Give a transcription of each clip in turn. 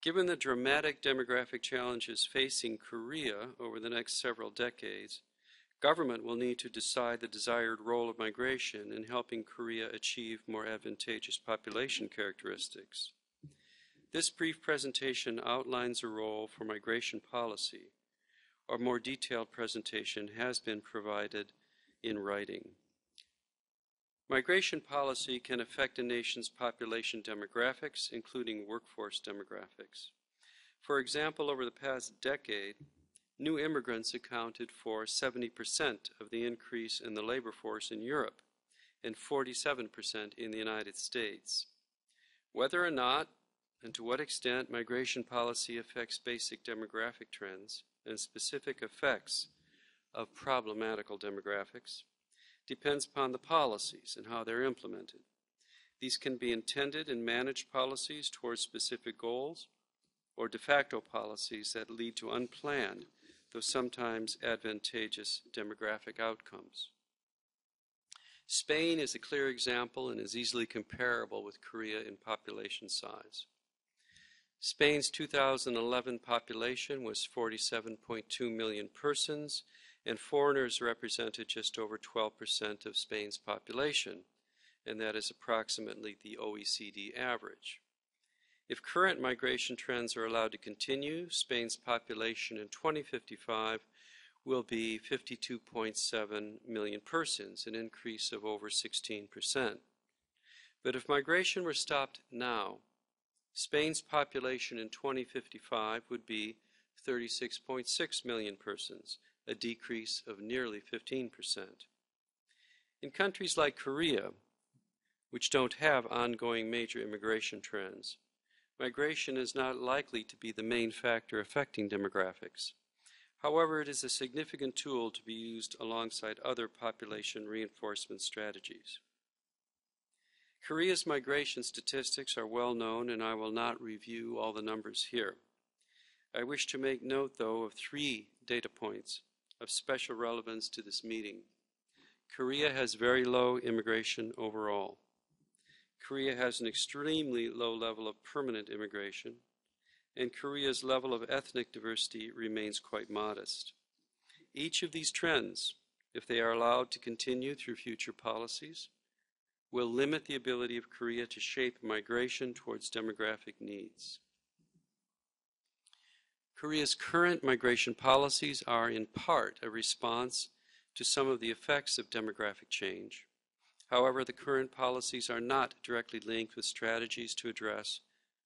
Given the dramatic demographic challenges facing Korea over the next several decades, government will need to decide the desired role of migration in helping Korea achieve more advantageous population characteristics. This brief presentation outlines a role for migration policy. A more detailed presentation has been provided in writing. Migration policy can affect a nation's population demographics, including workforce demographics. For example, over the past decade, new immigrants accounted for 70% of the increase in the labor force in Europe and 47% in the United States. Whether or not and to what extent migration policy affects basic demographic trends and specific effects of problematical demographics depends upon the policies and how they're implemented. These can be intended and managed policies towards specific goals or de facto policies that lead to unplanned, though sometimes advantageous, demographic outcomes. Spain is a clear example and is easily comparable with Korea in population size. Spain's 2011 population was 47.2 million persons, and foreigners represented just over 12% of Spain's population, and that is approximately the OECD average. If current migration trends are allowed to continue, Spain's population in 2055 will be 52.7 million persons, an increase of over 16%. But if migration were stopped now, Spain's population in 2055 would be 36.6 million persons, a decrease of nearly 15%. In countries like Korea, which don't have ongoing major immigration trends, migration is not likely to be the main factor affecting demographics. However, it is a significant tool to be used alongside other population reinforcement strategies. Korea's migration statistics are well known, and I will not review all the numbers here. I wish to make note, though, of 3 data points of special relevance to this meeting. Korea has very low immigration overall. Korea has an extremely low level of permanent immigration, and Korea's level of ethnic diversity remains quite modest. Each of these trends, if they are allowed to continue through future policies, will limit the ability of Korea to shape migration towards demographic needs. Korea's current migration policies are in part a response to some of the effects of demographic change. However, the current policies are not directly linked with strategies to address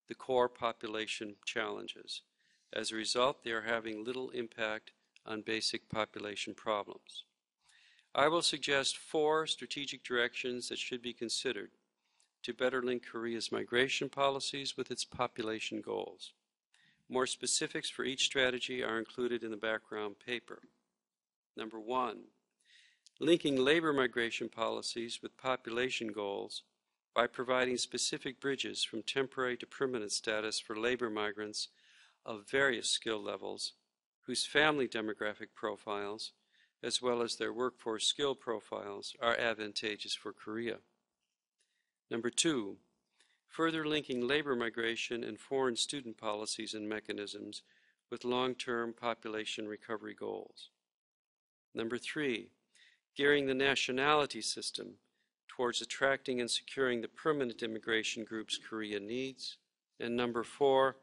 the core population challenges. As a result, they are having little impact on basic population problems. I will suggest 4 strategic directions that should be considered to better link Korea's migration policies with its population goals. More specifics for each strategy are included in the background paper. Number 1, linking labor migration policies with population goals by providing specific bridges from temporary to permanent status for labor migrants of various skill levels whose family demographic profiles, as well as their workforce skill profiles, are advantageous for Korea. Number 2, further linking labor migration and foreign student policies and mechanisms with long-term population recovery goals. Number 3, gearing the nationality system towards attracting and securing the permanent immigration groups Korea needs. And number 4,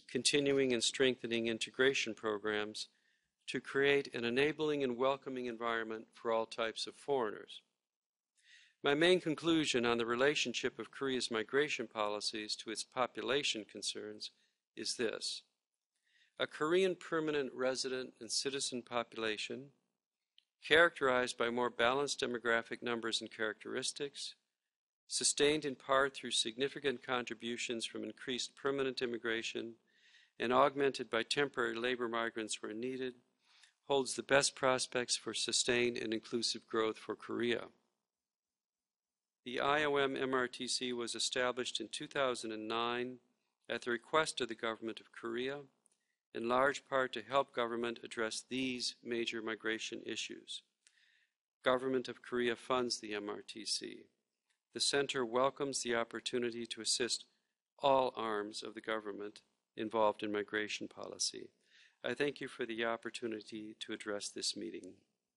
continuing and strengthening integration programs to create an enabling and welcoming environment for all types of foreigners. My main conclusion on the relationship of Korea's migration policies to its population concerns is this: a Korean permanent resident and citizen population characterized by more balanced demographic numbers and characteristics, sustained in part through significant contributions from increased permanent immigration and augmented by temporary labor migrants where needed, holds the best prospects for sustained and inclusive growth for Korea. The IOM MRTC was established in 2009 at the request of the government of Korea, in large part to help government address these major migration issues. Government of Korea funds the MRTC. The Center welcomes the opportunity to assist all arms of the government involved in migration policy. I thank you for the opportunity to address this meeting.